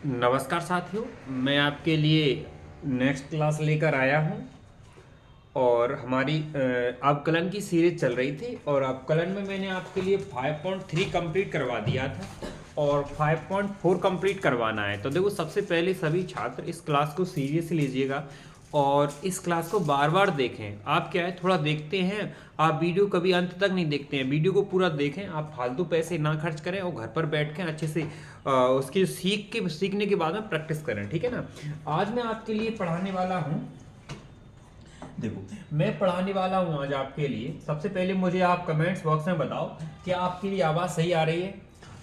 नमस्कार साथियों, मैं आपके लिए नेक्स्ट क्लास लेकर आया हूं। और हमारी अवकलन की सीरीज चल रही थी और अवकलन में मैंने आपके लिए 5.3 कंप्लीट करवा दिया था और 5.4 कंप्लीट करवाना है। तो देखो, सबसे पहले सभी छात्र इस क्लास को सीरियसली लीजिएगा और इस क्लास को बार बार देखें। आप क्या है, थोड़ा देखते हैं, आप वीडियो कभी अंत तक नहीं देखते हैं। वीडियो को पूरा देखें, आप फालतू पैसे ना खर्च करें और घर पर बैठ के अच्छे से उसकी सीखने के बाद में प्रैक्टिस करें, ठीक है ना। आज मैं आपके लिए पढ़ाने वाला हूँ, देखो मैं पढ़ाने वाला हूँ आज आपके लिए। सबसे पहले मुझे आप कमेंट्स बॉक्स में बताओ कि आपके लिए आवाज़ सही आ रही है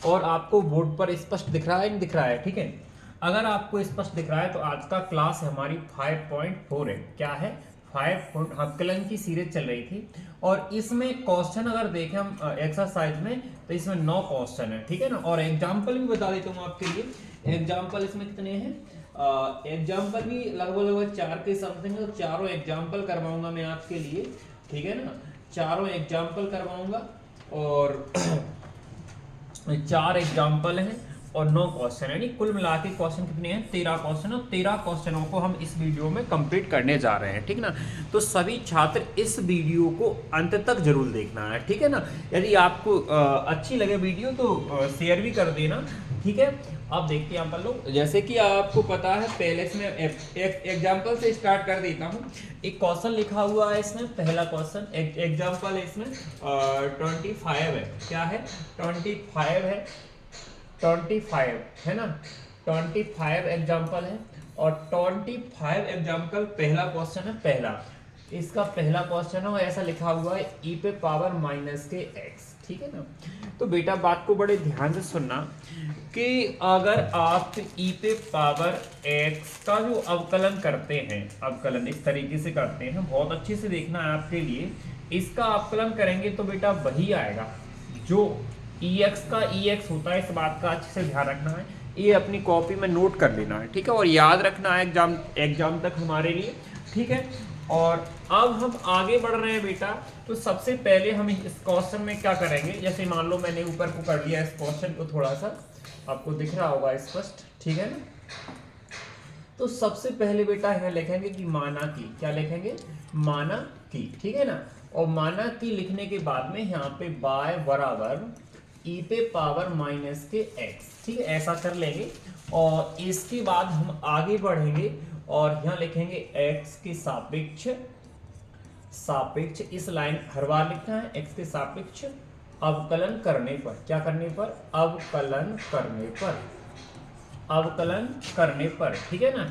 और आपको बोर्ड पर स्पष्ट दिख रहा है नहीं दिख रहा है, ठीक है। अगर आपको स्पष्ट दिख रहा है तो आज का क्लास हमारी 5.4 है। क्या है? 5 अवकलन की सीरीज चल रही थी और इसमें क्वेश्चन अगर देखें हम एक्सरसाइज में तो इसमें 9 क्वेश्चन है, ठीक है ना। और एग्जाम्पल भी बता देता हूँ आपके लिए। एग्जाम्पल इसमें कितने हैं? एग्जाम्पल भी लगभग 4 के समथिंग है। तो चारों एग्जाम्पल करवाऊंगा मैं आपके लिए, ठीक है ना। चारों एग्जाम्पल करवाऊंगा और 4 एग्जाम्पल हैं और 9 क्वेश्चन है, यानी कुल मिला के क्वेश्चन कितने हैं? 13 क्वेश्चन। और 13 क्वेश्चनों को हम इस वीडियो में कंप्लीट करने जा रहे हैं, ठीक ना। तो सभी छात्र इस वीडियो को अंत तक जरूर देखना है, ठीक है ना। यदि आपको अच्छी लगे वीडियो तो शेयर भी कर देना, ठीक है। अब देखते हैं यहाँ पर लोग, जैसे कि आपको पता है पहले से मैं एग्जाम्पल से स्टार्ट कर देता हूँ। एक क्वेश्चन लिखा हुआ है इसमें, पहला क्वेश्चन एग्जाम्पल है इसमें 25 है। क्या है? 25 है, 25 है ना। 25 एग्जाम्पल है और 25 एग्जाम्पल पहला क्वेश्चन है। पहला इसका पहला क्वेश्चन है और ऐसा लिखा हुआ है e पे पावर माइनस के x, ठीक है ना। तो बेटा बात को बड़े ध्यान से सुनना कि अगर आप e पे पावर x का जो अवकलन करते हैं, अवकलन इस तरीके से करते हैं, बहुत अच्छे से देखना है आपके लिए। इसका अवकलन करेंगे तो बेटा वही आएगा जो ex का ex होता है। इस बात का अच्छे से ध्यान रखना है, ये अपनी कॉपी में नोट कर लेना है, ठीक है। और याद रखना है एग्जाम तक हमारे लिए, ठीक है। और अब हम आगे बढ़ रहे हैं बेटा। तो सबसे पहले हम इस क्वेश्चन में क्या करेंगे, जैसे मान लो मैंने ऊपर को कर लिया इस क्वेश्चन को, थोड़ा सा आपको दिख रहा होगा स्पष्ट, ठीक है ना। तो सबसे पहले बेटा यहाँ लिखेंगे कि माना की, क्या लिखेंगे? माना की, ठीक है ना। और माना की लिखने के बाद में यहाँ पे y बराबर e पे पावर माइनस के x, ठीक है, ऐसा कर लेंगे। और इसके बाद हम आगे बढ़ेंगे और यहाँ लिखेंगे x के सापेक्ष, सापेक्ष इस लाइन हर बार लिखना है, x के सापेक्ष अवकलन करने पर, क्या करने पर? अवकलन करने पर, अवकलन करने पर, ठीक है ना।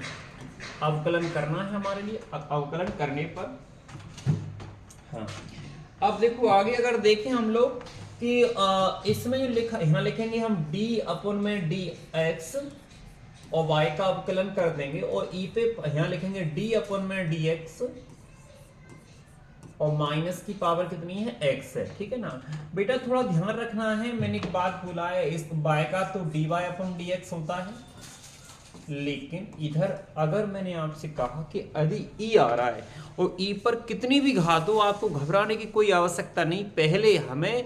अवकलन करना है हमारे लिए, अवकलन करने पर। हाँ, अब देखो आगे अगर देखें हम लोग कि इसमें जो लिखा, यहाँ लिखेंगे हम d अपन में dx और y का अवकलन कर देंगे और e पे यहाँ लिखेंगे d अपन में dx और माइनस की पावर कितनी है? x है, ठीक है ना। बेटा थोड़ा ध्यान रखना है, मैंने एक बात बोला है, इस y का तो dy अपन dx होता है, लेकिन इधर अगर मैंने आपसे कहा कि यदि ई आ रहा है और ई पर कितनी भी घात हो, आपको घबराने की कोई आवश्यकता नहीं। पहले हमें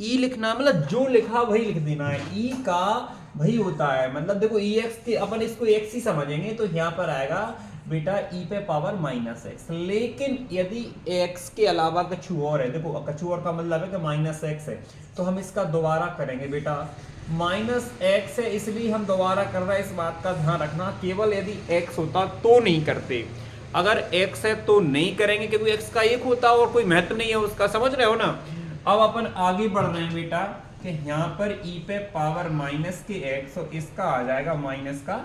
ई लिखना, मतलब जो लिखा वही लिख देना है। ई का वही होता है, मतलब देखो ई एक्स के अपन इसको एक्स ही समझेंगे तो यहाँ पर आएगा बेटा ई पे पावर माइनस एक्स। लेकिन यदि एक्स के अलावा कुछ और है, देखो कुछ और का मतलब है कि माइनस एक्स है, तो हम इसका दोबारा करेंगे बेटा। माइनस एक्स है इसलिए हम दोबारा कर रहे हैं, इस बात का ध्यान रखना। केवल यदि एक्स होता तो नहीं करते, अगर एक्स है तो नहीं करेंगे क्योंकि एक्स का एक होता और कोई महत्व नहीं है उसका, समझ रहे हो ना। अब अपन आगे बढ़ रहे हैं बेटा कि यहाँ पर e पे पावर माइनस के x और इसका आ जाएगा माइनस का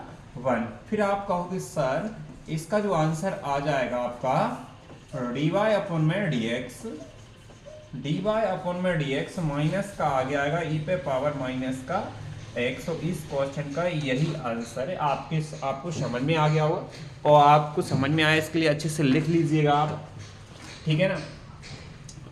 1। फिर आप कहोगे सर इसका जो आंसर आ जाएगा आपका dy अपन में dx, dy अपन में dx माइनस का आ जाएगा e पे पावर माइनस का x। और इस क्वेश्चन का यही आंसर है। आपको समझ में आ गया होगा और आपको समझ में आया इसके लिए अच्छे से लिख लीजिएगा आप, ठीक है ना।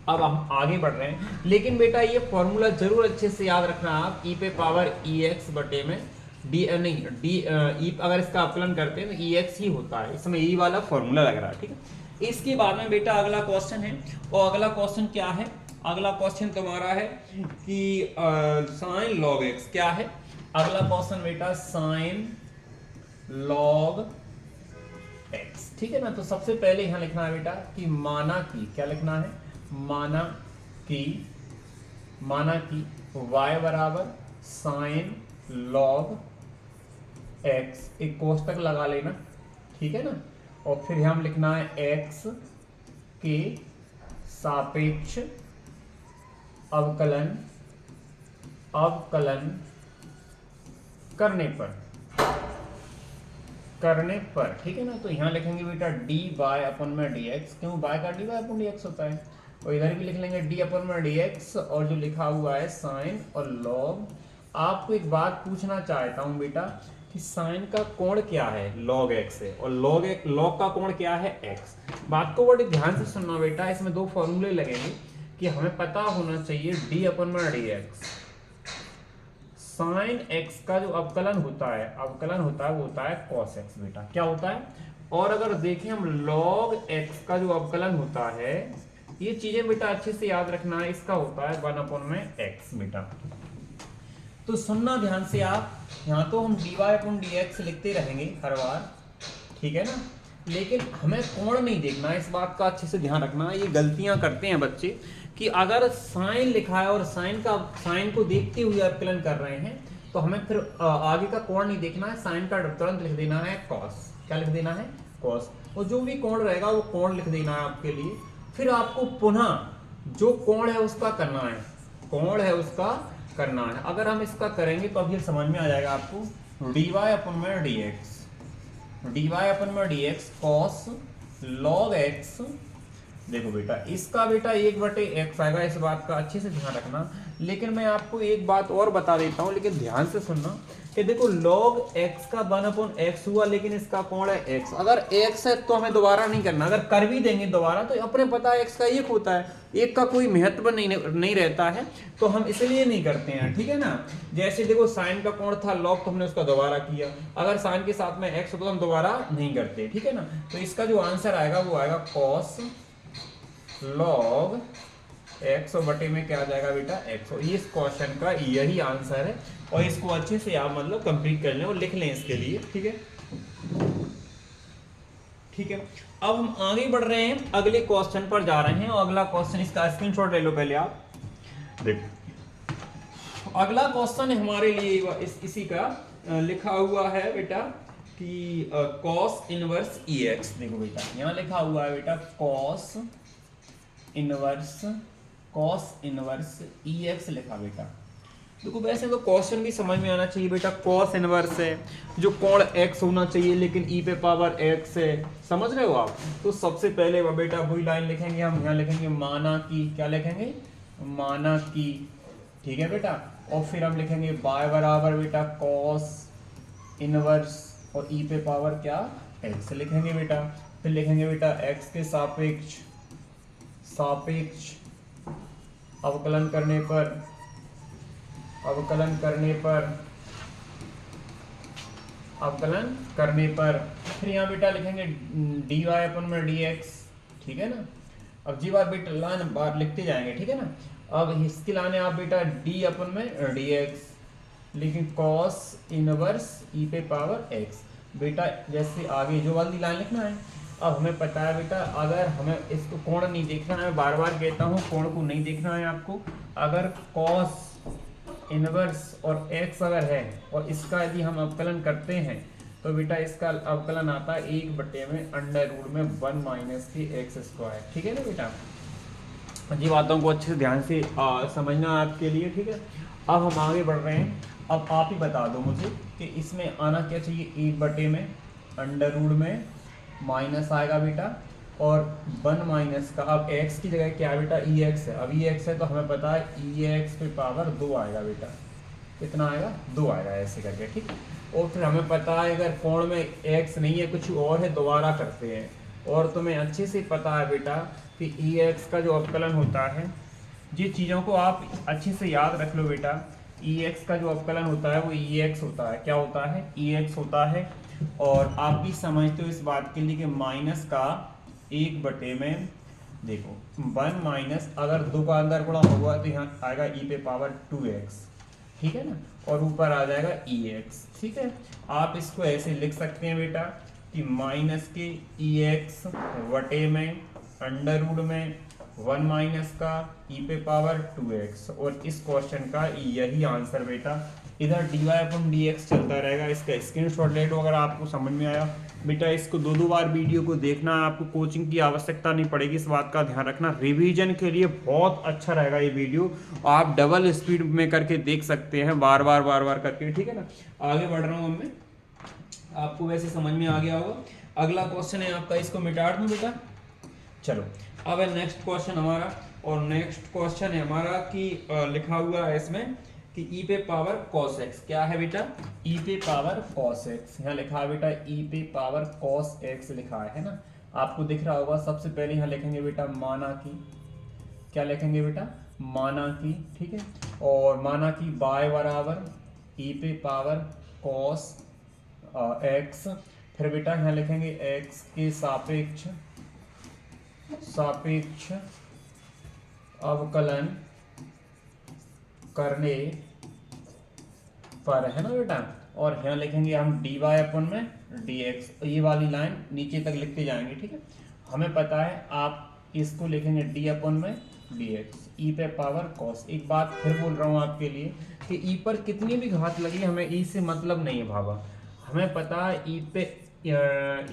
अब हम आगे बढ़ रहे हैं, लेकिन बेटा ये फॉर्मूला जरूर अच्छे से याद रखना आप। e पे पावर ex बटे में डी नहीं डी ई, अगर इसका अवकलन करते हैं तो ex ही होता है, इसमें ई वाला फॉर्मूला लग रहा है, ठीक है। इसके बाद में बेटा अगला क्वेश्चन है, और अगला क्वेश्चन क्या है? अगला क्वेश्चन तुम्हारा है कि साइन लॉग एक्स, क्या है अगला क्वेश्चन बेटा? साइन log x, ठीक है ना। तो सबसे पहले यहां लिखना है बेटा कि माना कि, क्या लिखना है, माना कि y बराबर साइन log x, एक कोष्टक लगा लेना, ठीक है ना। और फिर हम लिखना है x के सापेक्ष अवकलन करने पर, ठीक है ना। तो यहां लिखेंगे बेटा dy अपन में dx, क्यों y का dy अपन dx होता है। और इधर भी लिख लेंगे d अपन में dx, और जो लिखा हुआ है साइन और log। आपको एक बात पूछना चाहता हूं बेटा कि साइन का कोण क्या है, log x है, और log का कोण क्या है, x। बात को बड़े ध्यान से सुनना बेटा, इसमें दो फॉर्मूले लगेंगे कि हमें पता होना चाहिए d अपन में dx, साइन x का जो अवकलन होता है वो होता है cos x बेटा, क्या होता है। और अगर देखें हम log x का जो अवकलन होता है, ये चीजें बेटा अच्छे से याद रखना है, इसका होता है 1 में x बेटा। तो सुनना ध्यान से आप, यहाँ तो हम dy अपन dx लिखते रहेंगे हर बार, ठीक है ना, लेकिन हमें कोण नहीं देखना है, इस बात का अच्छे से ध्यान रखना है। ये गलतियां करते हैं बच्चे कि अगर साइन लिखा है और साइन को देखते हुए अवकलन कर रहे हैं, तो हमें फिर आगे का कोण नहीं देखना है, साइन का तुरंत लिख देना है cos, क्या लिख देना है, cos। और जो भी कोण रहेगा वो कोण लिख देना है आपके लिए। फिर आपको पुनः जो कोण है उसका करना है, अगर हम इसका करेंगे तो अभी समझ में आ जाएगा आपको। dy अपन में dx cos log x, देखो बेटा इसका बेटा 1/x आएगा, इस बात का अच्छे से ध्यान रखना। लेकिन मैं आपको एक बात और बता देता हूं, लेकिन ध्यान से सुनना कि देखो log x का 1/x हुआ, लेकिन इसका कोण है x। अगर x है तो हमें दोबारा नहीं करना, अगर कर भी देंगे दोबारा तो अपने पता है x का 1 होता है, 1 का कोई महत्व नहीं रहता है, तो हम इसलिए नहीं करते हैं, ठीक है ना। जैसे देखो साइन का कोण था log, तो हमने उसका दोबारा किया, अगर साइन के साथ में x हो तो हम दोबारा नहीं करते, ठीक है ना। तो इसका जो आंसर आएगा वो आएगा cos log x, और बटे में क्या आ जाएगा बेटा x। और इस क्वेश्चन का यही आंसर है, और इसको अच्छे से आप मतलब कंप्लीट कर लें और लिख लें इसके लिए, ठीक है। ठीक है, अब हम आगे बढ़ रहे हैं, अगले क्वेश्चन पर जा रहे हैं। और अगला क्वेश्चन, इसका स्क्रीनशॉट ले लो पहले आप, देखो अगला क्वेश्चन हमारे लिए इसी का लिखा हुआ है बेटा कि cos इनवर्स ex। देखो बेटा यहाँ लिखा हुआ है बेटा cos इनवर्स ex लिखा बेटा। देखो वैसे तो क्वेश्चन भी समझ में आना चाहिए बेटा, cos इनवर्स है, जो कोण x होना चाहिए, लेकिन e पे पावर x है, समझ रहे हो आप। तो सबसे पहले वो बेटा वही लाइन लिखेंगे हम, यहाँ लिखेंगे माना कि, क्या लिखेंगे, माना कि, ठीक है बेटा। और फिर हम लिखेंगे y बराबर बेटा cos इनवर्स और e पे पावर क्या x लिखेंगे बेटा। फिर लिखेंगे बेटा x के सापेक्ष अवकलन करने पर फिर यहाँ बेटा लिखेंगे dy अपन में dx, ठीक है ना। अब जी बार बेटा लाइन बार लिखते जाएंगे, ठीक है ना। अब इसकी लाने आप बेटा d अपन में dx, लेकिन cos इनवर्स e पे पावर x बेटा। जैसे आगे जो वाली लाइन लिखना है, अब हमें पता है बेटा, अगर हमें इसको कोण नहीं देखना है, बार बार कहता हूँ कोण को नहीं देखना है आपको। अगर cos इनवर्स और x अगर है और इसका यदि हम अवकलन करते हैं, तो बेटा इसका अवकलन आता है 1/√1 - ठीक है ना बेटा। जी बातों को अच्छे से ध्यान से समझना आपके लिए, ठीक है। अब हम आगे बढ़ रहे हैं, अब आप ही बता दो मुझे कि इसमें आना क्या चाहिए, 1/√में माइनस आएगा बेटा, और 1 का अब x की जगह क्या है बेटा, ex है। अब ex है तो हमें पता है ex पे पावर 2 आएगा बेटा, कितना आएगा, 2 आएगा ऐसे करके, ठीक। और फिर हमें पता है अगर कोण में x नहीं है कुछ और है, दोबारा करते हैं। और तुम्हें अच्छे से पता है बेटा कि ex का जो अवकलन होता है, ये चीज़ों को आप अच्छे से याद रख लो बेटा। ex का जो अवकलन होता है वो ex होता है, क्या होता है, ex होता है। और आप भी समझते हो इस बात के लिए कि माइनस का 1 में देखो 1 अगर 2 का अंदर गुणा होगा तो यहाँ आएगा e पे पावर 2x, ठीक है ना। और ऊपर आ जाएगा ई एक्स। ठीक है, आप इसको ऐसे लिख सकते हैं बेटा कि माइनस के ई एक्स वटे में अंडर रूट में 1 माइनस का ई पे पावर 2x, और इस क्वेश्चन का यही आंसर बेटा। इधर dy अपॉन dx चलता रहेगा। इसका स्क्रीनशॉट ले लो अगर आपको समझ में आया। बेटा इसको दो बार वीडियो को देखना है, आपको कोचिंग की आवश्यकता नहीं पड़ेगी, इस बात का ध्यान रखना। रिवीजन के लिए बहुत अच्छा रहेगा ये वीडियो, आप डबल स्पीड में करके देख सकते हैं, बार बार करके। ठीक है ना, आगे बढ़ रहा हूँ मैं, आपको वैसे समझ में आ गया होगा। अगला क्वेश्चन है आपका, इसको मिटा दूं बेटा। चलो अब है नेक्स्ट क्वेश्चन हमारा, और नेक्स्ट क्वेश्चन है हमारा कि लिखा हुआ है इसमें कि e पे पावर cos x। क्या है बेटा? e पे पावर cos x, यहाँ लिखा है बेटा e पे पावर cos x लिखा है ना, आपको दिख रहा होगा। सबसे पहले यहाँ लिखेंगे बेटा माना की, क्या लिखेंगे बेटा? माना की। ठीक है, और माना की y बराबर e पे पावर cos x, फिर बेटा यहाँ लिखेंगे x के सापेक्ष अवकलन करने पर, है ना बेटा। और यहाँ लिखेंगे हम dy अपन में dx, ये वाली लाइन नीचे तक लिखते जाएंगे। ठीक है, हमें पता है, आप इसको लिखेंगे d अपन में dx, e पे पावर cos। एक बात फिर बोल रहा हूँ आपके लिए कि e पर कितनी भी घात लगी, हमें e से मतलब नहीं है भावा। हमें पता है e पे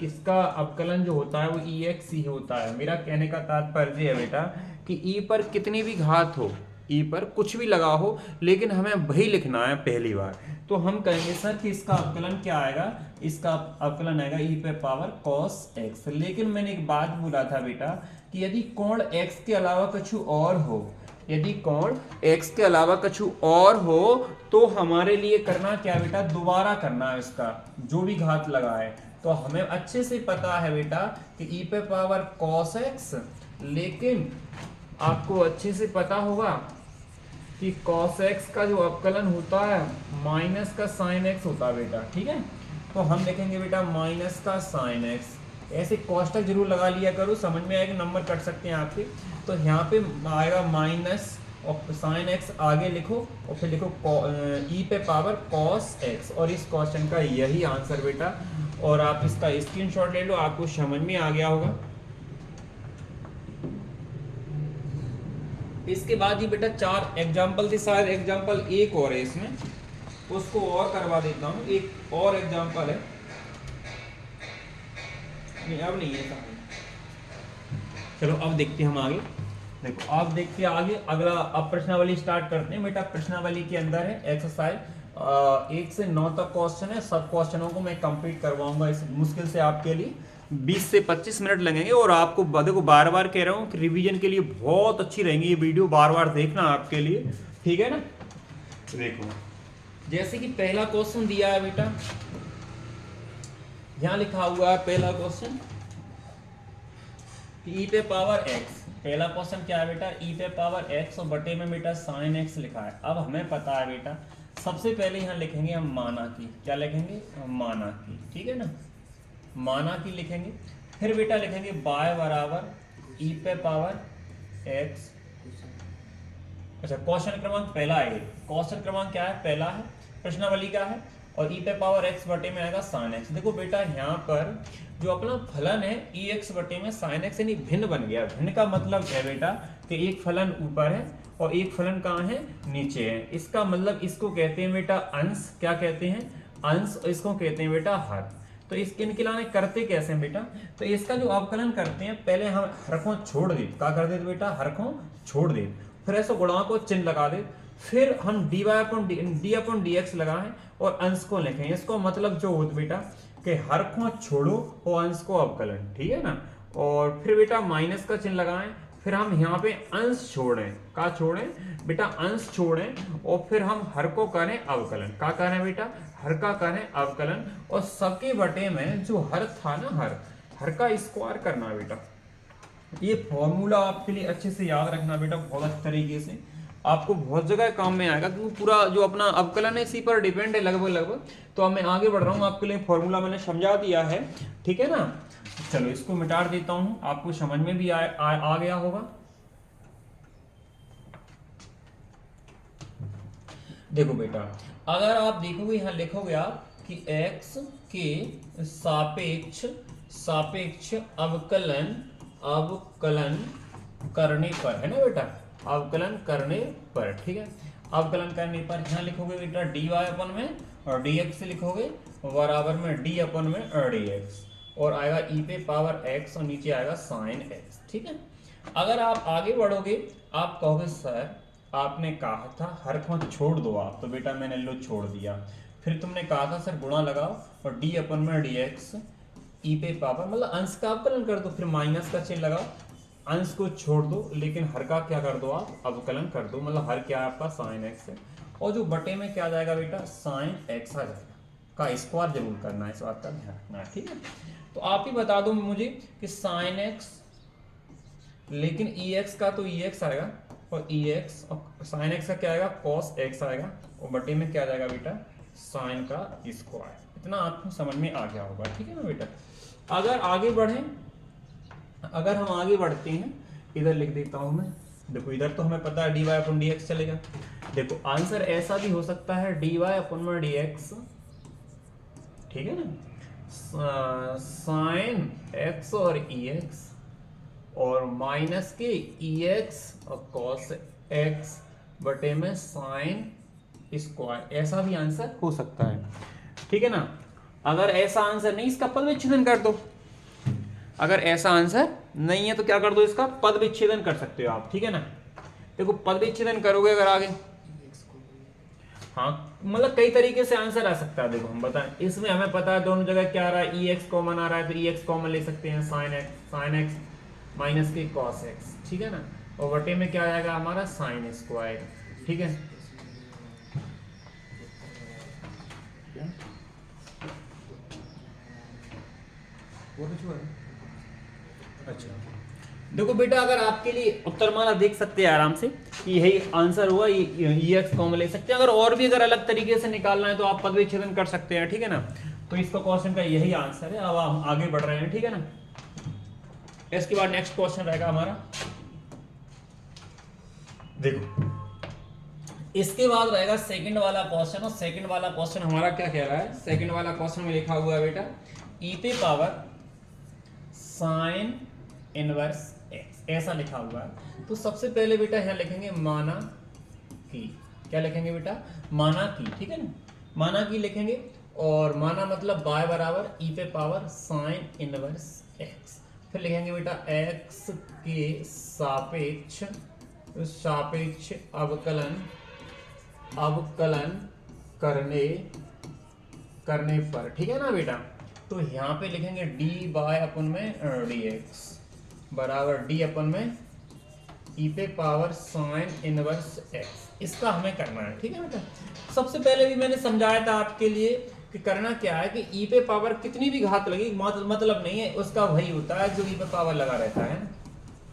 इसका अवकलन जो होता है वो ex ही होता है। मेरा कहने का तात्पर्य है बेटा कि e पर कितनी भी घात हो, ई पर कुछ भी लगा हो, लेकिन हमें वही लिखना है पहली बार। तो हम कहेंगे सर कि इसका अवकलन क्या आएगा? इसका अवकलन आएगा ई पे पावर cos x। लेकिन मैंने एक बात बोला था बेटा कि यदि कोण x के अलावा कुछ और हो, यदि कोण x के अलावा कुछ और हो, तो हमारे लिए करना क्या बेटा? दोबारा करना है इसका जो भी घात लगा है। तो हमें अच्छे से पता है बेटा कि ई पे पावर cos x, लेकिन आपको अच्छे से पता होगा कि cos x का जो अवकलन होता है माइनस का sin x होता है बेटा। ठीक है, तो हम लिखेंगे बेटा माइनस का sin x। ऐसे कोष्टक जरूर लगा लिया करो, समझ में आएगा, नंबर कट सकते हैं आपके। तो यहाँ पे आएगा माइनस और sin x आगे लिखो, और फिर लिखो e पे पावर cos x, और इस क्वेश्चन का यही आंसर बेटा। और आप इसका स्क्रीनशॉट ले लो, आपको समझ में आ गया होगा। इसके बाद ही बेटा 4 एग्जाम्पल थे, शायद एग्जाम्पल एक और है इसमें, उसको और करवा देता हूँ। एक और एग्जाम्पल है, नहीं अब नहीं है कहानी। चलो अब देखते हैं हम आगे। देखो अब देखते हैं आगे, अगला अब प्रश्नावली स्टार्ट करते हैं बेटा। प्रश्नावली के अंदर है एक्सरसाइज 1 से 9 तक क्वेश्चन है। सब क्वेश्चनों को मैं कंप्लीट करवाऊंगा इस मुश्किल से आपके लिए 20 से 25 मिनट लगेंगे। और आपको देखो बार बार कह रहा हूँ कि रिवीजन के लिए बहुत अच्छी रहेंगी ये वीडियो, बार बार देखना आपके लिए, ठीक है ना। देखो जैसे कि पहला क्वेश्चन दिया है बेटा, यहाँ लिखा हुआ है पहला क्वेश्चन ई पे पावर x। पहला क्वेश्चन क्या है बेटा? ई पे पावर x और बटे में बेटा sin x लिखा है। अब हमें पता है बेटा, सबसे पहले यहाँ लिखेंगे हम माना की। क्या लिखेंगे? माना की, ठीक है ना, माना की लिखेंगे। फिर बेटा लिखेंगे y बराबर ई पे पावर x। अच्छा, क्वेश्चन क्रमांक पहला है, क्वेश्चन क्रमांक क्या है? पहला है, प्रश्नावली का है, और ई पे पावर x बटे में आएगा sin x। देखो बेटा यहाँ पर जो अपना फलन है ई एक्स बटे में sin x यानी भिन्न बन गया। भिन्न का मतलब है बेटा कि एक फलन ऊपर है और एक फलन कहाँ है? नीचे है। इसका मतलब इसको कहते हैं बेटा अंश। क्या कहते हैं? अंश। और इसको कहते हैं बेटा हर। तो इसके इनके लाने करते कैसे हैं बेटा? तो इसका जो अवकलन करते हैं, पहले हम हरकों छोड़ दे। क्या कर देते बेटा? हरकों छोड़ दे, फिर ऐसा गुणा को चिन्ह लगा दे, फिर हम dy अपॉन dx लगाएं और अंश को लिखें। इसको मतलब जो होता बेटा कि हर को छोड़ो और अंश को अवकलन, ठीक है ना। और फिर बेटा माइनस का चिन्ह लगाएं, फिर हम यहाँ पे अंश छोड़ें। का छोड़ें बेटा? अंश छोड़ें, और फिर हम हर को करें अवकलन। का करें बेटा? हर का करें अवकलन, और सबके बटे में जो हर था ना, हर का स्क्वायर करना बेटा। ये फॉर्मूला आपके लिए अच्छे से याद रखना बेटा, बहुत अच्छे तरीके से आपको बहुत जगह काम में आएगा, क्योंकि पूरा जो अपना अवकलन है इसी पर डिपेंड है लगभग। तो अब मैं आगे बढ़ रहा हूँ, आपके लिए फॉर्मूला मैंने समझा दिया है, ठीक है ना। चलो इसको मिटा देता हूँ, आपको समझ में भी आ गया होगा। देखो बेटा अगर आप देखोगे यहाँ लिखोगे आप कि x के सापेक्ष सापेक्ष अवकलन अवकलन करने पर, है ना बेटा, अवकलन करने पर, ठीक है, अवकलन करने पर यहाँ लिखोगे बेटा dy अपन में और dx लिखोगे बराबर में d अपन में dx और आएगा e पे पावर x और नीचे आएगा sin x, ठीक है। अगर आप आगे बढ़ोगे आप कहोगे सर आपने कहा था हर मत छोड़ दो आप, तो बेटा मैंने लो छोड़ दिया। फिर तुमने कहा था सर गुणा लगाओ और d अपन में dx e पे पावर मतलब अंश का अवकलन कर दो, फिर माइनस का चिन्ह लगाओ, अंश को छोड़ दो लेकिन हर का क्या कर दो आप अवकलन कर दो, मतलब हर क्या है आपका sin x है और जो बटे में क्या आ जाएगा बेटा sin x आ जाएगा, का स्क्वायर जरूर करना है, इस बात का ध्यान रखना है, ठीक है। तो आप ही बता दो मुझे कि sin x लेकिन ex का तो ex आएगा और ex और sin x का क्या आएगा cos x आएगा और बटे में क्या आ जाएगा बेटा sin का स्क्वायर। इतना आपको समझ में आ गया होगा, ठीक है ना बेटा। अगर आगे बढ़े, अगर हम आगे बढ़ते हैं, इधर लिख देता हूं मैं, देखो इधर तो हमें पता है dy अपन dx चलेगा। देखो आंसर ऐसा भी हो सकता है dy अपन में dx, ठीक है ना, sin x और ex और माइनस के ex और cos x बटे में sin स्क्वायर, ऐसा भी आंसर हो सकता है, ठीक है ना। अगर ऐसा आंसर नहीं, इसका पद विच्छेदन कर दो, अगर ऐसा आंसर नहीं है तो क्या कर दो, इसका पद विच्छेदन कर सकते हो आप, ठीक है ना। देखो पद विच्छेदन करोगे अगर आगे, हाँ मतलब कई तरीके से आंसर आ सकता है। देखो हम बताएं, इसमें हमें पता है दोनों जगह क्या आ रहा है, ex कॉमन आ रहा है, तो ex कॉमन ले सकते हैं, sin x माइनस के cos x, ठीक है ना, और बटे में क्या आएगा हमारा sin स्क्वायर, ठीक है। अच्छा देखो बेटा, अगर आपके लिए उत्तरमाला देख सकते हैं आराम से कि यही आंसर हुआ, ये x कॉमन ले सकते हैं। अगर और भी अगर अलग तरीके से निकालना है तो आप पद विच्छेदन कर सकते हैं, ठीक है ना। तो इसका क्वेश्चन का यही आंसर है। अब हम आगे बढ़ रहे हैं, ठीक है ना। इसके बाद नेक्स्ट क्वेश्चन रहेगा हमारा, देखो इसके बाद रहेगा सेकंड वाला क्वेश्चन। और सेकंड वाला क्वेश्चन हमारा क्या कह रहा है, सेकंड वाला क्वेश्चन में लिखा हुआ है बेटा e पे पावर साइन इनवर्स x, ऐसा लिखा हुआ है। तो सबसे पहले बेटा यहाँ लिखेंगे माना की, क्या लिखेंगे बेटा माना की, ठीक है ना, माना की लिखेंगे। और माना मतलब y बराबर e पे पावर साइन इनवर्स x, फिर लिखेंगे बेटा x के सापेक्ष सापेक्ष अवकलन अवकलन करने पर, ठीक है ना बेटा। तो यहाँ पे लिखेंगे dy अपन में dx बराबर d अपन में e पे पावर साइन इनवर्स x, इसका हमें करना है, ठीक है बेटा। सबसे पहले भी मैंने समझाया था आपके लिए कि करना क्या है कि e पे पावर कितनी भी घात लगी मतलब नहीं है, उसका वही होता है जो e पे पावर लगा रहता है।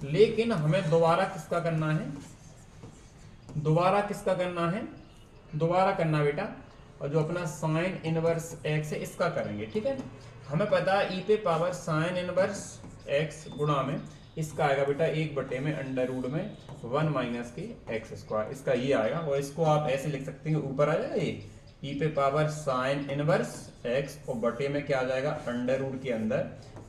लेकिन हमें दोबारा किसका करना है, दोबारा किसका करना है, दोबारा करना बेटा, और जो अपना साइन इनवर्स x है इसका करेंगे, ठीक है। हमें पता है e पे पावर साइन इनवर्स x गुणा में इसका आएगा बेटा 1 में अंडर रूट में 1 माइनस के x स्क्वायर, इसका ये आएगा। और इसको आप ऐसे लिख सकते हैं, ऊपर आ जाएगा ये e पे पावर साइन इनवर्स x और बटे में क्या आ जाएगा अंडर रूट के अंदर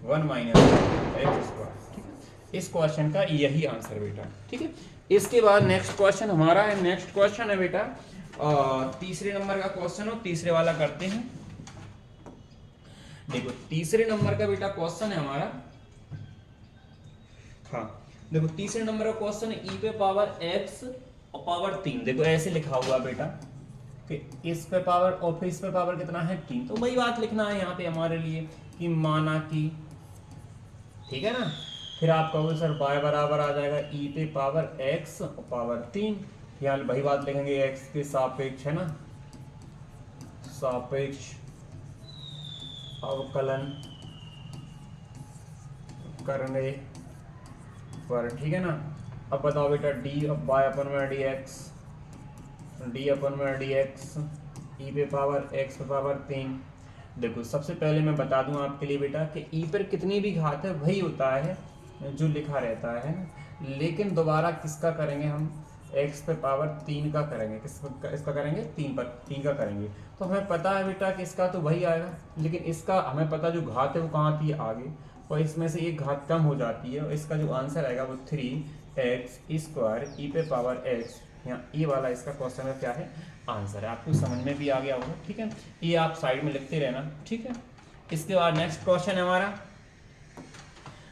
1 माइनस x स्क्वायर, ठीक है। इस क्वेश्चन का यही आंसर बेटा, ठीक है। इसके बाद नेक्स्ट क्वेश्चन हमारा है, नेक्स्ट क्वेश्चन है बेटा तीसरे नंबर का क्वेश्चन, और तीसरे वाला करते हैं। देखो तीसरे नंबर का बेटा क्वेश्चन है हमारा, हाँ देखो तीसरे नंबर का क्वेश्चन है e पे पावर x और पावर 3। देखो ऐसे लिखा हुआ बेटा कि इस पे पावर और फिर इस पे पावर कितना है 3, तो वही बात लिखना है यहाँ पे हमारे लिए कि माना कि, ठीक है ना। फिर आप कहोगे सर y बराबर आ जाएगा e पे पावर x और पावर 3, यहाँ वही बात लिखेंगे x के सापेक्ष, है ना, सापेक्ष अवकलन करने पर, ठीक है ना। अब बताओ बेटा d y अपन में dx d अपन में dx e पे पावर x पे पावर 3। देखो सबसे पहले मैं बता दूं आपके लिए बेटा कि e पर कितनी भी घात है वही होता है जो लिखा रहता है, लेकिन दोबारा किसका करेंगे हम, एक्स पे पावर 3 का करेंगे, इसका करेंगे 3 का करेंगे, तो हमें पता है बेटा कि इसका तो वही आएगा, लेकिन इसका हमें पता जो घात है वो कहाँ आती है आगे, और इसमें से एक घात कम हो जाती है, और इसका जो आंसर आएगा वो 3x² ई पे पावर x, यहाँ ये वाला इसका क्वेश्चन का क्या है आंसर है। आपको समझ में भी आ गया होगा, ठीक है, ये आप साइड में लिखते रहना, ठीक है। इसके बाद नेक्स्ट क्वेश्चन है हमारा,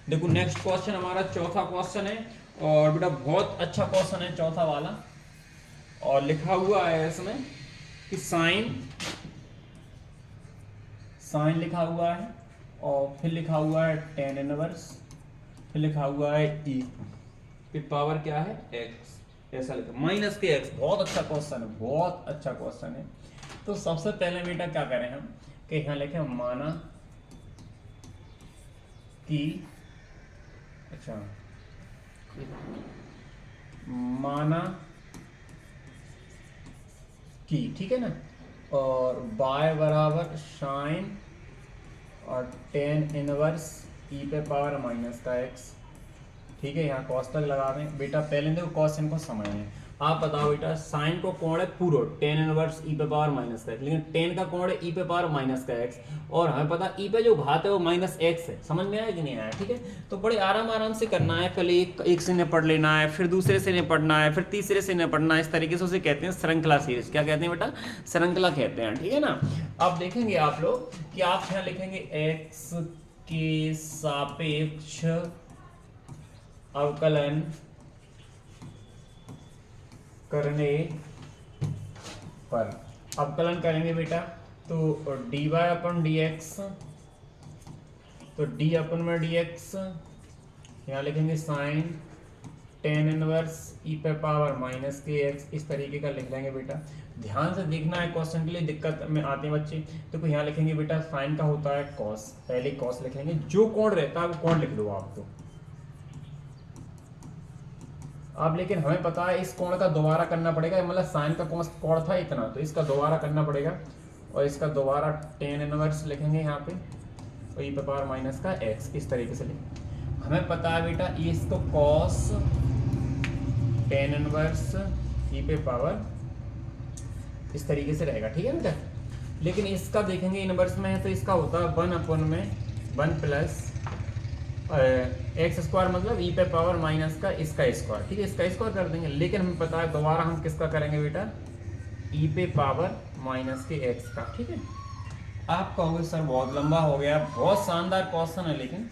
देखो नेक्स्ट क्वेश्चन हमारा चौथा क्वेश्चन है, और बेटा बहुत अच्छा क्वेश्चन है चौथा वाला, और लिखा हुआ है इसमें कि साइन लिखा हुआ है, और फिर लिखा हुआ है tan इनवर्स, फिर लिखा हुआ है e, फिर पावर क्या है x, ऐसा लिखा माइनस के x। बहुत अच्छा क्वेश्चन है, बहुत अच्छा क्वेश्चन है। तो सबसे पहले बेटा क्या करें हम कि यहाँ लिखें माना कि, अच्छा माना कि, ठीक है ना, और y बराबर साइन और tan इनवर्स e पे पावर माइनस का x, ठीक है। यहाँ कॉस तक लगा दें बेटा, पहले देखो क्वेश्चन को समझें। आप बताओ बेटा, साइन को कोण है पूरा tan इनवर्स e पे पावर माइनस का x, लेकिन tan का कोण है e पे पावर माइनस का x, और हमें पता e पे जो घात है वो माइनस x है। समझ में आया कि नहीं आया, ठीक है। तो बड़े आराम से करना है, पहले एक से निपट लेना है, फिर दूसरे से निपटना है, फिर तीसरे से निपटना है, इस तरीके से उसे कहते हैं श्रृंखला सीरीज। क्या कहते हैं बेटा, श्रृंखला कहते हैं, ठीक है ना। अब देखेंगे आप लोग कि आप यहाँ लिखेंगे x के सापेक्ष अवकलन करने पर, अवकलन करेंगे बेटा तो dy अपन dx, तो d अपन में dx, यहाँ लिखेंगे साइन tan इनवर्स e पे पावर माइनस के x, इस तरीके का लिख लेंगे बेटा। ध्यान से देखना है, क्वेश्चन के लिए दिक्कत में आते हैं बच्चे। तो यहाँ लिखेंगे बेटा साइन का होता है कॉस, पहले कॉस लिखेंगे, जो कोण रहता है वो कोण लिख दो आप तो अब, लेकिन हमें पता है इस कोण का दोबारा करना पड़ेगा, मतलब साइन का कोण था इतना, तो इसका दोबारा करना पड़ेगा, और इसका दोबारा tan इनवर्स लिखेंगे यहाँ पे, और e पे पावर माइनस का x, इस तरीके से लिखेंगे। हमें पता है बेटा ये इसको cos tan इनवर्स e पे पावर इस तरीके से रहेगा, ठीक है बेटा। लेकिन इसका देखेंगे इनवर्स में है तो इसका होता है 1/1 प्लस x² मतलब e पे पावर माइनस का इसका स्क्वायर, ठीक है, इसका स्क्वायर कर देंगे। लेकिन हमें पता है दोबारा हम किसका करेंगे बेटा, e पे पावर माइनस के x का, ठीक है। आप कहोगे सर बहुत लंबा हो गया, बहुत शानदार क्वेश्चन है, लेकिन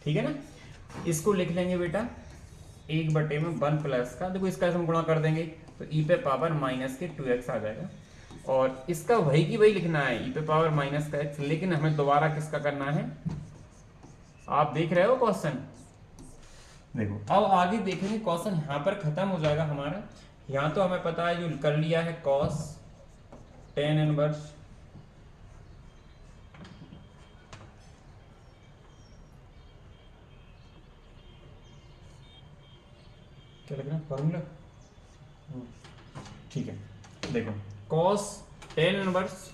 ठीक है ना। इसको लिख लेंगे बेटा 1/1 प्लस का, देखो इसका हम गुणा कर देंगे तो e पे पावर माइनस के 2x आ जाएगा, और इसका वही की वही लिखना है e पे पावर माइनस का x, लेकिन हमें दोबारा किसका करना है, आप देख रहे हो क्वेश्चन, देखो अब आगे देखेंगे क्वेश्चन यहाँ पर खत्म हो जाएगा हमारा। यहाँ तो हमें पता है जो कर लिया है cos tan इनवर्स क्या लिखना फॉर्मूला, ठीक है, देखो cos tan इनवर्स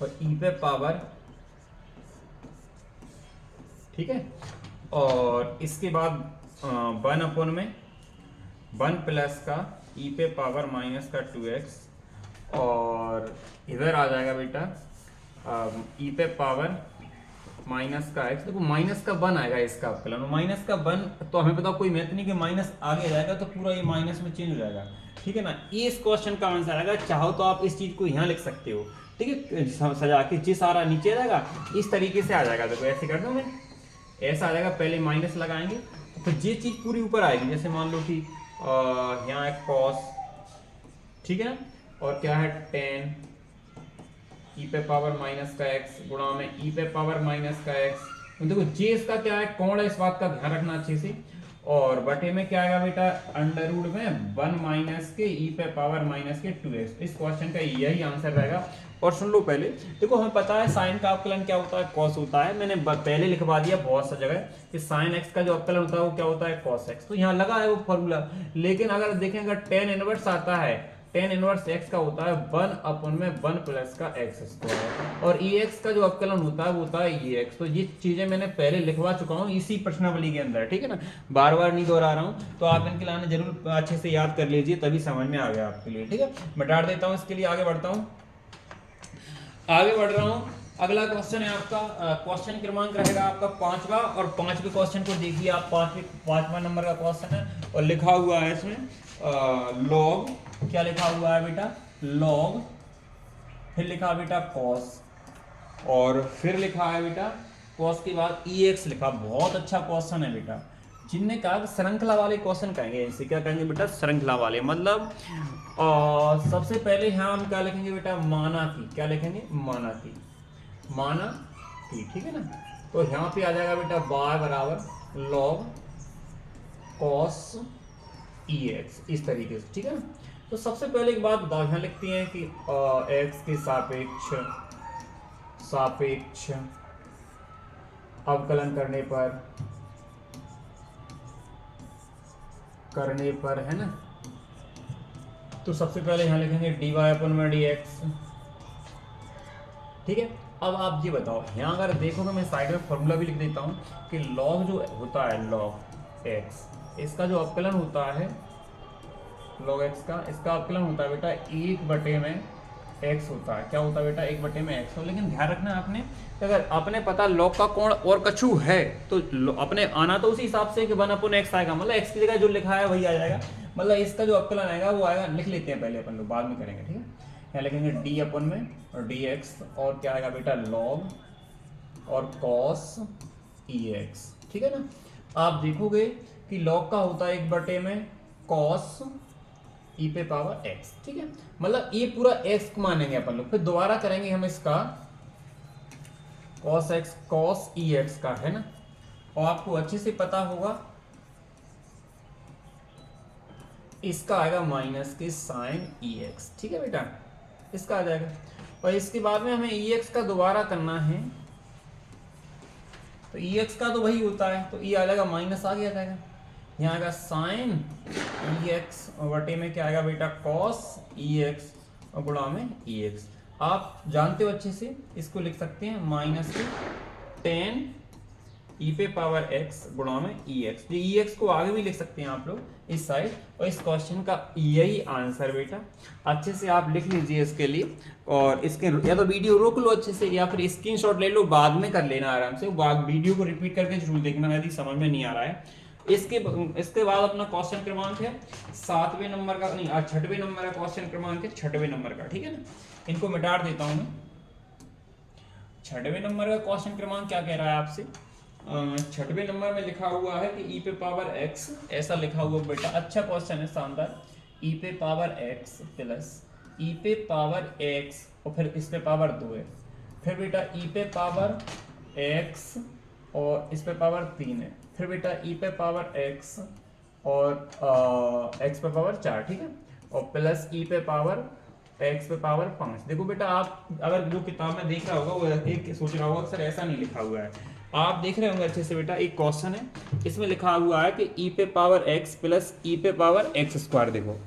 और e पे पावर, ठीक है, और इसके बाद 1/1 प्लस का e पे पावर माइनस का 2x, और इधर आ जाएगा बेटा e पे पावर माइनस का x, देखो माइनस का 1 आएगा इसका अवकलन, माइनस का 1 तो हमें पता कोई मैथ नहीं कि माइनस आगे जाएगा तो पूरा ये माइनस में चेंज हो जाएगा, ठीक है ना। ये इस क्वेश्चन का आंसर आएगा। चाहो तो आप इस चीज को यहाँ लिख सकते हो, ठीक है, सजा के जी सारा नीचे जाएगा, इस तरीके से आ जाएगा। देखो ऐसे कर दो, मैं ऐसा आ जाएगा, पहले माइनस लगाएंगे तो ये चीज पूरी ऊपर आएगी। जैसे मान लो कि यहाँ है कॉस, ठीक है ना, और क्या है tan e पे पावर माइनस का x गुणा में e पे पावर माइनस का x, तो देखो जे इसका क्या है कोण है, इस बात का ध्यान रखना अच्छे से, और बटे में क्या आएगा बेटा अंडर रूट में 1 माइनस के e पे पावर माइनस के 2x। इस क्वेश्चन का यही आंसर रहेगा। और सुन लो पहले, देखो हमें पता है साइन का अवकलन क्या होता है, कॉस होता है। मैंने पहले लिखवा दिया बहुत सा जगह कि साइन x का जो अवकलन होता है वो क्या होता है, कॉस x। तो यहाँ लगा है वो फॉर्मूला, लेकिन अगर देखें अगर tan इनवर्स आता है टेन इनवर्स एक्स का होता है 1/1 प्लस का एक्स स्क्वायर, और ई एक्स का जो अवकलन होता है वो होता है ई एक्स। तो ये चीजें मैंने पहले लिखवा चुका हूँ इसी प्रश्नावली के अंदर, ठीक है ना, बार बार नहीं दोहरा रहा हूँ। तो आप इनके लाने जरूर अच्छे से याद कर लीजिए, तभी समझ में आ गया आपके लिए, ठीक है। मिटा देता हूँ इसके लिए, आगे बढ़ता हूँ, आगे बढ़ रहा हूँ। अगला क्वेश्चन है आपका, क्वेश्चन क्रमांक रहेगा आपका 5वां, और 5वें क्वेश्चन को देखिए आप। 5वां नंबर का क्वेश्चन है, और लिखा हुआ है इसमें लॉग, क्या लिखा हुआ है बेटा, लॉग, फिर लिखा बेटा कॉस, और फिर लिखा है बेटा कॉस के बाद ई एक्स लिखा। बहुत अच्छा क्वेश्चन है बेटा। जिनने कहा श्रृंखला वाले क्वेश्चन कहेंगे इसे, क्या कहेंगे बेटा, श्रृंखला वाले। मतलब सबसे पहले यहाँ हम क्या लिखेंगे बेटा, माना की, क्या लिखेंगे, माना की, माना की, ठीक है ना। तो यहाँ पे आ जाएगा बेटा y बराबर log cos ई एक्स, इस तरीके से, ठीक है ना। तो सबसे पहले एक बात बताओ, यहाँ लिखती हैं कि x के सापेक्ष अवकलन करने पर है ना। तो सबसे पहले यहाँ लिखेंगे dy/dx, ठीक है। अब आप ये बताओ, यहाँ अगर देखोगे मैं साइड में फॉर्मूला भी लिख देता हूँ कि log जो होता है log x, इसका जो अवकलन होता है log x का, इसका अवकलन होता है बेटा 1/x होता है। क्या होता है बेटा, 1/x हो। लेकिन ध्यान रखना आपने, अगर आपने पता log का कोण और कछु है तो अपने आना तो उसी हिसाब से कि 1/x आएगा, मतलब x की जगह जो लिखा है वही आ जाएगा। मतलब इसका जो अवकलन आएगा वो आएगा, लिख लेते हैं पहले अपन लोग, बाद में करेंगे, ठीक है। यहाँ लिखेंगे d/में और dx, और क्या आएगा बेटा log और cos ex, ठीक है ना। आप देखोगे कि log का होता है 1/में cos e पे पावर x, ठीक है। मतलब ये पूरा x मानेंगे अपन लोग, फिर दोबारा करेंगे हम इसका cos x, cos ex का, है ना। और आपको अच्छे से पता होगा इसका आएगा माइनस के साइन ex, ठीक है बेटा, इसका आ जाएगा। और इसके बाद में हमें ex का दोबारा करना है, तो ex का तो वही होता है, तो e आ जाएगा माइनस, आगे आ जाएगा, यहाँ आएगा साइन ex, और बटे में क्या आएगा बेटा cos ex, और गुणा में ex। आप जानते हो अच्छे से, इसको लिख सकते हैं माइनस के टेन e पे पावर x गुणा में ex। जो ex को आगे भी लिख सकते हैं आप लोग इस साइड। और इस क्वेश्चन का यही आंसर बेटा, अच्छे से आप लिख लीजिए इसके लिए। और इसके या तो वीडियो रोक लो अच्छे से, या फिर स्क्रीनशॉट ले लो, बाद में कर लेना आराम से। वीडियो को रिपीट करके जरूर देखना यदि समझ में नहीं आ रहा है। इसके बाद अपना क्वेश्चन क्रमांक है 7वें नंबर का, नहीं 6वें नंबर का क्वेश्चन क्रमांक है 6वें नंबर का, ठीक है ना। इनको मिटा देता हूं मैं। 6वें नंबर का क्वेश्चन क्रमांक क्या कह रहा है आपसे, 6वें नंबर में लिखा हुआ है कि e पे पावर x, ऐसा लिखा हुआ बेटा। अच्छा क्वेश्चन है, शानदार। e पे पावर x प्लस e पे पावर x, और फिर इस पे पावर 2 है, फिर बेटा e पे पावर x और इस पे पावर 3 है, फिर बेटा e पे पावर x और x पे पावर 4, ठीक है, और प्लस e पे पावर x पे पावर 5। देखो बेटा, आप अगर जो किताब में देख रहा होगा वो एक सोच रहा होगा सर ऐसा नहीं लिखा हुआ है, आप देख रहे होंगे अच्छे से बेटा। एक क्वेश्चन है, इसमें लिखा हुआ है कि e पे पावर x प्लस e पे पावर x स्क्वायर। देखो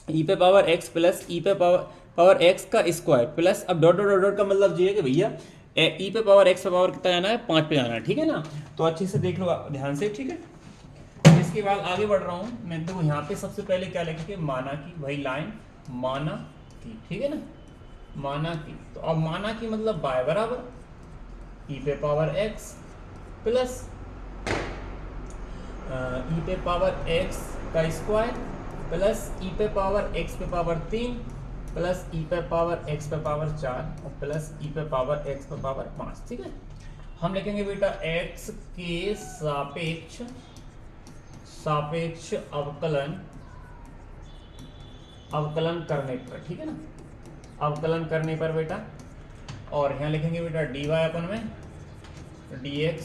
e पे पावर x प्लस e पे पावर x का स्क्वायर प्लस, अब डॉट डॉट डॉट का मतलब ये है कि भैया e पे पावर x पे पावर कितना जाना है, 5 पे जाना है, ठीक है ना। तो अच्छे से देख लो ध्यान से, ठीक है। इसके बाद आगे बढ़ रहा हूँ मैं। देखो यहाँ पे सबसे पहले क्या लिखेंगे, माना की, वही लाइन माना की, ठीक है ना, माना की। तो अब माना की मतलब y बराबर e पे पावर x प्लस e पे पावर x का स्क्वायर प्लस e पे पावर x पे पावर 3 प्लस e पे पावर x पे पावर 4 और प्लस e पे पावर x पे पावर 5, ठीक है। हम लिखेंगे बेटा x के सापेक्ष अवकलन करने पर, ठीक है ना, अवकलन करने पर बेटा। और यहाँ लिखेंगे बेटा dy अपन में dx,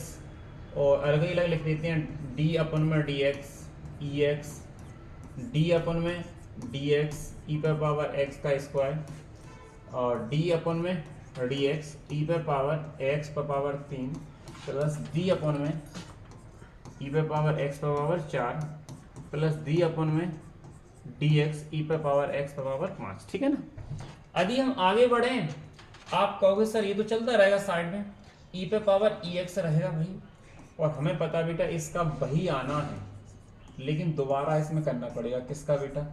और अलग ही अलग लिख देते हैं d अपन में dx ex, d अपन में dx e पे पावर x का स्क्वायर, और d अपन में dx e पे पावर x पे पावर 3 प्लस d अपन में e पे पावर x पे पावर 4 प्लस d अपन में dx e पे पावर x पे पावर 5, ठीक है ना। यदि हम आगे बढ़े, आप कहोगे सर ये तो चलता रहेगा साइड में, e पे पावर ex रहेगा भाई, और हमें पता बेटा इसका वही आना है, लेकिन दोबारा इसमें करना पड़ेगा किसका बेटा,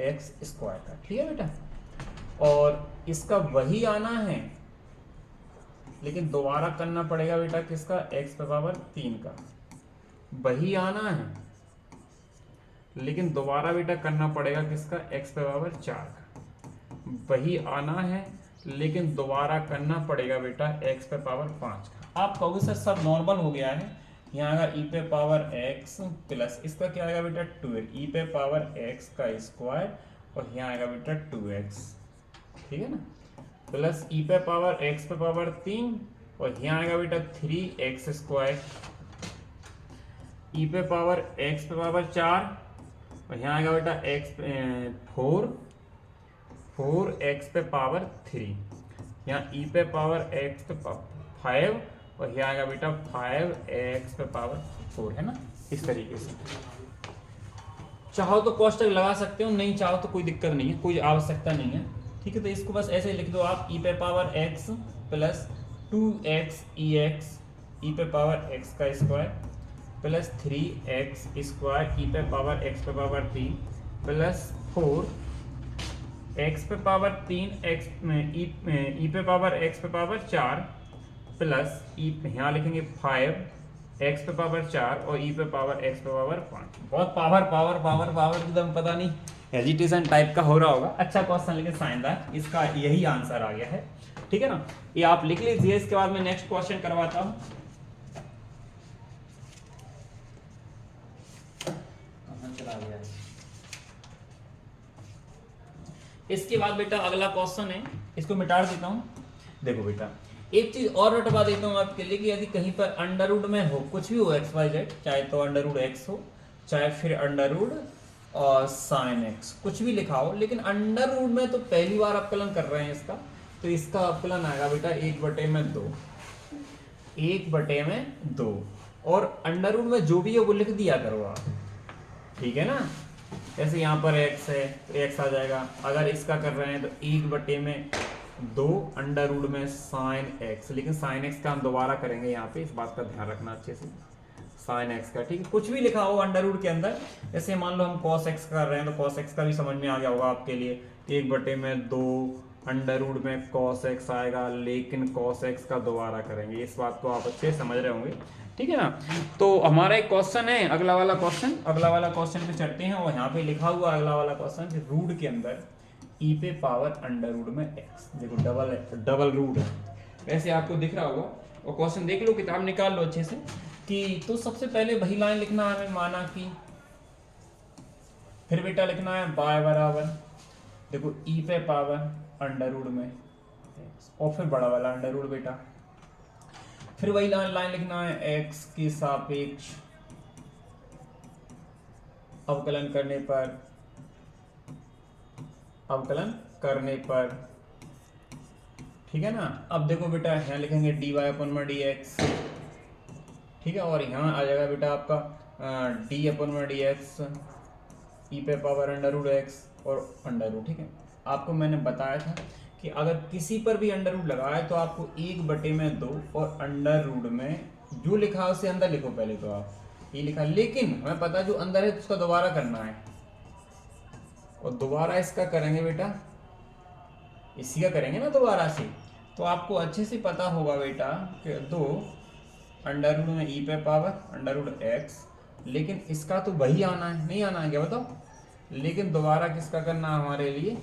एक्स स्क्वायर का, ठीक है बेटा। और इसका वही आना है, लेकिन दोबारा करना पड़ेगा बेटा किसका, एक्स पे पावर 3 का। वही आना है, लेकिन दोबारा बेटा करना पड़ेगा किसका, एक्स पे पावर 4 का। वही आना है, लेकिन दोबारा करना पड़ेगा बेटा एक्स पे पावर 5 का। आप कहोगे सर सब नॉर्मल हो गया है, यहाँ आएगा ई पे पावर एक्स प्लस इसका क्या आएगा बेटा 2x, ई पे पावर एक्स का स्क्वायर, और यहाँ आएगा बेटा 2x, ठीक है ना, प्लस ई पे पावर एक्स पे पावर 3, और यहाँ आएगा बेटा 3x स्क्वायर, ई पे पावर एक्स पे पावर 4, और यहाँ आएगा बेटा फोर एक्स पे पावर 3, यहाँ ई पे पावर एक्स पे 5, और यहाँ आएगा बेटा 5x पे पावर 4, है ना। इस तरीके से चाहो तो कोष्टक लगा सकते हो, नहीं चाहो तो कोई दिक्कत नहीं है, कोई आवश्यकता नहीं है, ठीक है। तो इसको बस ऐसे लिख दो आप, ई पे पावर x प्लस 2x ई पे पावर x का स्क्वायर प्लस 3x स्क्वायर ई पे पावर x पे पावर 3 प्लस 4x पे पावर 3 ई पे पावर x पे पावर 4 प्लस यहाँ लिखेंगे 5x पे पावर 4 और ई पे पावर x पे पावर 5। बहुत पावर एकदम पता नहीं हेजिटेशन टाइप का हो रहा होगा। अच्छा क्वेश्चन लेकिन शानदार, इसका यही आंसर आ गया है, ठीक है ना। ये आप लिख लीजिए, इसके बाद मैं नेक्स्ट क्वेश्चन करवाता हूं। इसके बाद बेटा अगला क्वेश्चन है, इसको मिटा देता हूं। देखो बेटा एक चीज और रटवा देता हूं आपके लिए कि यदि कहीं पर अंडर रूट में हो, कुछ भी हो एक्स वाई जेड, चाहे तो अंडर रूट एक्स हो, चाहे फिर अंडर रूट और साइन एक्स, कुछ भी लिखा हो, लेकिन अंडर रूट में तो पहली बार अपकलन कर रहे हैं इसका, तो इसका अपकलन आएगा बेटा 1/2, 1/2, और अंडर रूट में जो भी है वो लिख दिया करो आप, ठीक है ना। जैसे यहाँ पर x है तो x आ जाएगा, अगर इसका कर रहे हैं तो 1/2 अंडर रूट में साइन x, लेकिन साइन x का हम दोबारा करेंगे यहाँ पे, इस बात का ध्यान रखना अच्छे से, साइन x का, ठीक है। कुछ भी लिखा हो अंडर रूट के अंदर, जैसे मान लो हम cos x कर रहे हैं तो cos x का भी समझ में आ गया होगा आपके लिए, 1/2 अंडर रूट में cos x आएगा, लेकिन cos x का दोबारा करेंगे, इस बात को आप अच्छे समझ रहे होंगे, ठीक है ना। तो हमारा एक क्वेश्चन है, अगला वाला क्वेश्चन पे चढ़ते हैं, और यहाँ पे लिखा हुआ अगला वाला क्वेश्चन, रूट के अंदर ई पे पावर अंडर रूट में x, देखो डबल रूट है, वैसे आपको दिख रहा होगा, और क्वेश्चन देख लो, किताब निकाल लो अच्छे से कि, तो सबसे पहले वही लाइन लिखना है, माना कि, फिर बेटा लिखना है y बराबर, देखो ई पे पावर अंडर रूट में x, और फिर बड़ा वाला अंडर रूट बेटा, फिर वही लाइन लिखना है x के सापेक्ष अवकलन करने पर, ठीक है ना। अब देखो बेटा यहाँ लिखेंगे dy/dx, ठीक है, और यहाँ आ जाएगा बेटा आपका d/dx ई पे पावर अंडर रूट x और अंडर रूट, ठीक है। आपको मैंने बताया था कि अगर किसी पर भी अंडर रूट लगाए तो आपको 1/2 और अंडर रूट में जो लिखा है उससे अंदर लिखो, पहले तो आप ये लिखा, लेकिन हमें पता जो अंदर है उसका दोबारा करना है, और दोबारा इसका करेंगे बेटा, इसी का करेंगे ना दोबारा से, तो आपको अच्छे से पता होगा बेटा कि 2 अंडर रूट में ई पे पावर अंडर रूट एक्स, लेकिन इसका तो वही आना है, नहीं आना है क्या बताओ, लेकिन दोबारा किसका करना है हमारे लिए,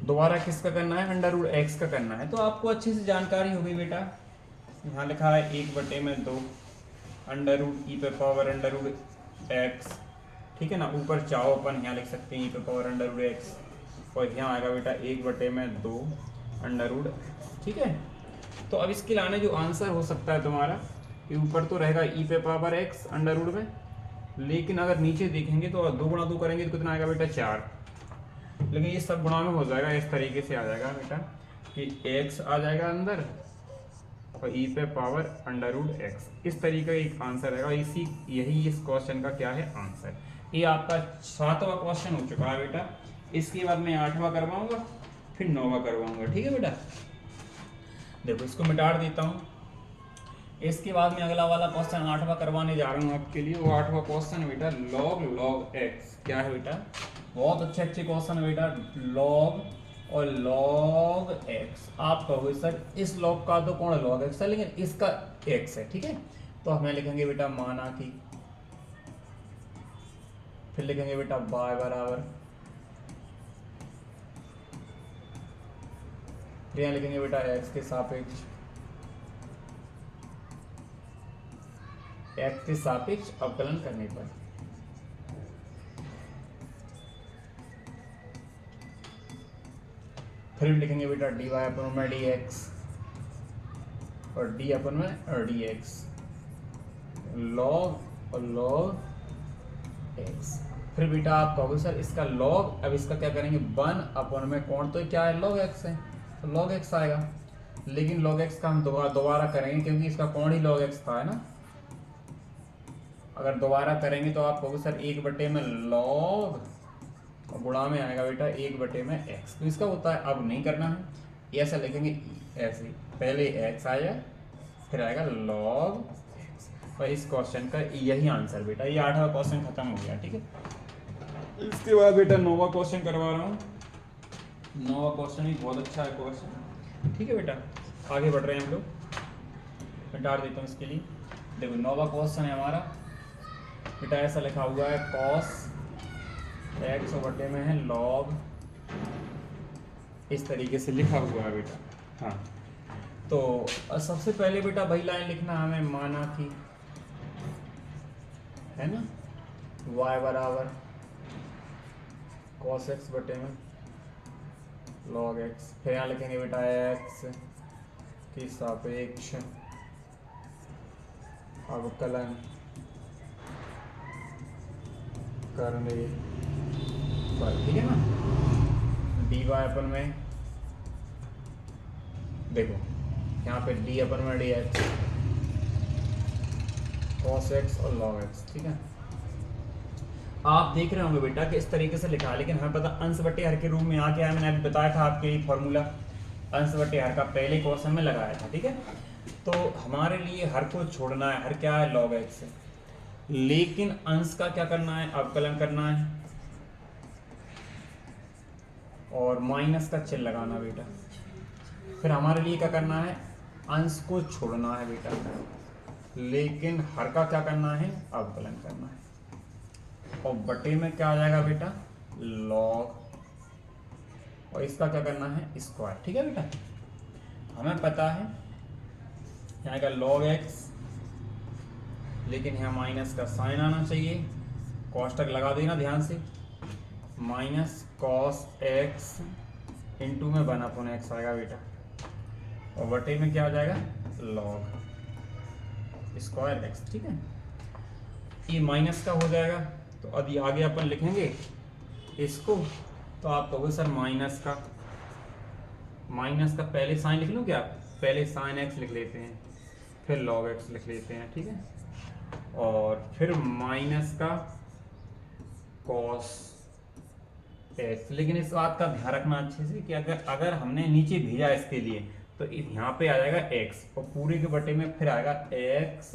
दोबारा किसका करना है, अंडर रूट एक्स का करना है। तो आपको अच्छे से जानकारी हो गई बेटा, यहाँ लिखा है 1/2 अंडर रूट ई पे पावर अंडर रूट एक्स, ठीक है ना, ऊपर चाहो अपन यहाँ लिख सकते हैं ई पे पावर अंडर रूट एक्स, और यहाँ आएगा बेटा 1/2 अंडर रूट, ठीक है। तो अब इसके लाने जो आंसर हो सकता है तुम्हारा, कि ऊपर तो रहेगा ई पे पावर एक्स अंडर रूट में, लेकिन अगर नीचे देखेंगे तो 2 गुणा 2 करेंगे तो कितना आएगा बेटा 4, लेकिन ये सब गुणा में हो जाएगा, इस तरीके से आ जाएगा बेटा कि x आ जाएगा अंदर और ई पे पावर अंडर रूट एक्स, इस तरीके का एक आंसर रहेगा। यही इस क्वेश्चन का क्या है आंसर। ये आपका 7वां क्वेश्चन हो चुका है बेटा। इसके बाद मैं 8वां करवाऊंगा, फिर 9वां करवाऊंगा, ठीक है बेटा। देखो इसको मिटा देता हूँ। इसके बाद में अगला वाला क्वेश्चन 8वां करवाने जा रहा हूँ आपके लिए। वो 8वां क्वेश्चन है बेटा लॉग एक्स। क्या है बेटा, बहुत अच्छे क्वेश्चन है बेटा। लॉग और लॉग एक्स, आप कहोगे सर इस लॉग का तो कौन है लॉग एक्स है, लेकिन इसका एक्स है, ठीक है। तो हमें लिखेंगे बेटा माना कि, फिर लिखेंगे बेटा बाय बराबर, फिर यहाँ लिखेंगे बेटा एक्स के सापेक्ष, एक्स के सापेक्ष अवकलन करने पर, फिर लिखेंगे बेटा डी वाई अपन में डी एक्स और डी अपन में डी एक्स, लॉग और लॉग एक्स। फिर बेटा आप कहोगे सर इसका लॉग, अब इसका क्या करेंगे 1 अपन में कौन तो क्या है लॉग एक्स है, तो लॉग एक्स आएगा। लेकिन लॉग एक्स का हम दोबारा करेंगे क्योंकि इसका कौन ही लॉग एक्स था, है ना। अगर दोबारा करेंगे तो आप कहोगे सर 1 में लॉग और गुणा में आएगा बेटा 1 में एक्स, तो इसका होता है। अब नहीं करना है, ऐसा लिखेंगे ऐसे, पहले एक्स आया फिर आएगा लॉग एक्स, और इस क्वेश्चन का यही आंसर बेटा। ये 8वां क्वेश्चन खत्म हो गया, ठीक है। इसके बाद बेटा 9वां क्वेश्चन करवा रहा हूँ। 9वां क्वेश्चन भी बहुत अच्छा है क्वेश्चन, ठीक है बेटा। आगे बढ़ रहे हैं हम लोग, मैं डाल देता हूँ इसके लिए। देखो 9वां क्वेश्चन है हमारा बेटा, ऐसा लिखा हुआ है कॉस एक्स बटे में है लॉग, इस तरीके से लिखा हुआ है बेटा। हाँ, तो सबसे पहले बेटा वही लाइन लिखना हमें, माना कि, है ना, y बराबर कॉस एक्स बटे में लॉग एक्स, फिर यहाँ लिखेंगे बेटा एक्स की सापेक्ष अवकलन करने पर, ठीक है ना। डी वाई अपन में, देखो यहाँ पे डी अपन में डी एक्स, कॉस एक्स और लॉग एक्स, ठीक है। आप देख रहे होंगे बेटा कि इस तरीके से लिखा है, लेकिन हमें पता अंश बटे हर के रूप में आ गया है। मैंने अभी बताया था आपके लिए फॉर्मूला, अंश बटे हर का पहले क्वेश्चन में लगाया था, ठीक है। तो हमारे लिए हर को छोड़ना है, हर क्या है लॉग एक्स है, लेकिन अंश का क्या करना है अवकलन करना है, और माइनस का चिन्ह लगाना बेटा। फिर हमारे लिए क्या करना है, अंश को छोड़ना है बेटा, लेकिन हर का क्या करना है अवकलन करना है, और बटे में क्या आ जाएगा बेटा लॉग, और इसका क्या करना है स्क्वायर, ठीक है बेटा। हमें पता है यहाँ का लॉग एक्स, लेकिन यहाँ माइनस का साइन आना चाहिए, कोष्टक लगा देना ध्यान से, माइनस कॉस एक्स इंटू में 1/x आएगा बेटा, और बटे में क्या आ जाएगा लॉग स्क्वायर एक्स, ठीक है। ये माइनस का हो जाएगा, तो अभी आगे अपन लिखेंगे इसको, तो आप कहोगे सर माइनस का पहले साइन लिख लूँ क्या, पहले साइन एक्स लिख लेते हैं, फिर लॉग एक्स लिख लेते हैं, ठीक है, और फिर माइनस का कॉस एक्स। लेकिन इस बात का ध्यान रखना अच्छे से कि अगर हमने नीचे भेजा इसके लिए तो यहाँ पे आ जाएगा एक्स, और पूरे के बटे में फिर आएगा एक्स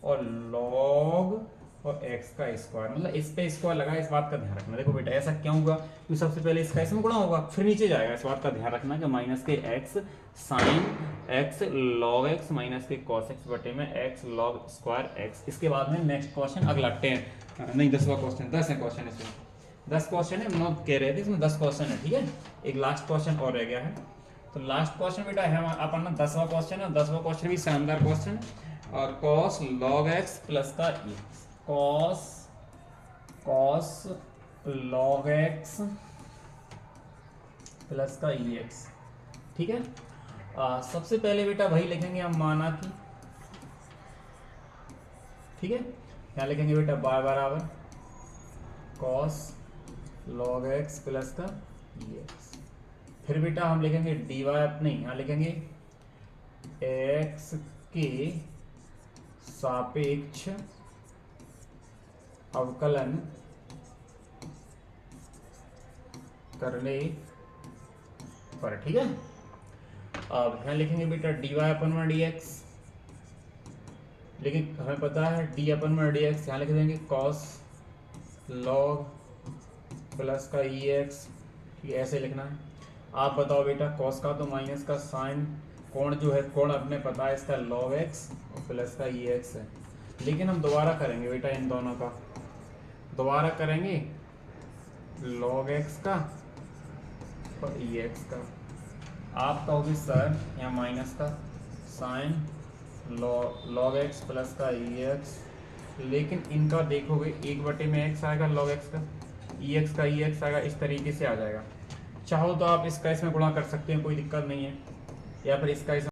और लॉग और एक्स का स्क्वायर, मतलब इस पे स्क्वायर लगा, इस बात का ध्यान रखना। देखो बेटा ऐसा क्यों हुआ, क्योंकि सबसे पहले इसका इसमें गुणा होगा फिर नीचे जाएगा, इस बात का ध्यान रखना कि माइनस के x sine x log x minus के कॉस एक्स बटे में एक्स लॉग स्क्वायर एक्स। इसके बाद में नेक्स्ट क्वेश्चन अगला 10वां क्वेश्चन 10 है क्वेश्चन, इसमें 10 क्वेश्चन है, हम कह रहे थे इसमें 10 क्वेश्चन है, ठीक है। एक लास्ट क्वेश्चन और रह गया है, तो लास्ट क्वेश्चन बेटा है अपना 10वां क्वेश्चन है। 10वां क्वेश्चन भी शानदार क्वेश्चन है, और कॉस लॉग एक्स प्लस का ई, कॉस लॉग एक्स प्लस का ई एक्स, ठीक है। सबसे पहले बेटा वही लिखेंगे हम, माना कि, ठीक है। क्या लिखेंगे बेटा y बराबर कॉस लॉग एक्स प्लस का ई एक्स, फिर बेटा हम लिखेंगे डी वाई, नहीं यहाँ लिखेंगे एक्स के सापेक्ष अवकलन करने पर, ठीक है। अब यहाँ लिखेंगे बेटा dy अपन में dx, लेकिन हमें पता है d अपन में dx, यहाँ लिख देंगे cos log प्लस का ex, ठीक है, ऐसे लिखना है। आप बताओ बेटा cos का तो माइनस का साइन, कोण जो है कोण अपने पता है इसका log x और प्लस का ex है, लेकिन हम दोबारा करेंगे बेटा इन दोनों का, दोबारा करेंगे log x का और ex का। आप कहोगे सर यहाँ माइनस का साइन log x प्लस का ex, लेकिन इनका देखोगे 1/में x आएगा log x का, ex का ex आएगा, इस तरीके से आ जाएगा। चाहो तो आप इसका इसमें गुणा कर सकते हैं, कोई दिक्कत नहीं है, या फिर इसका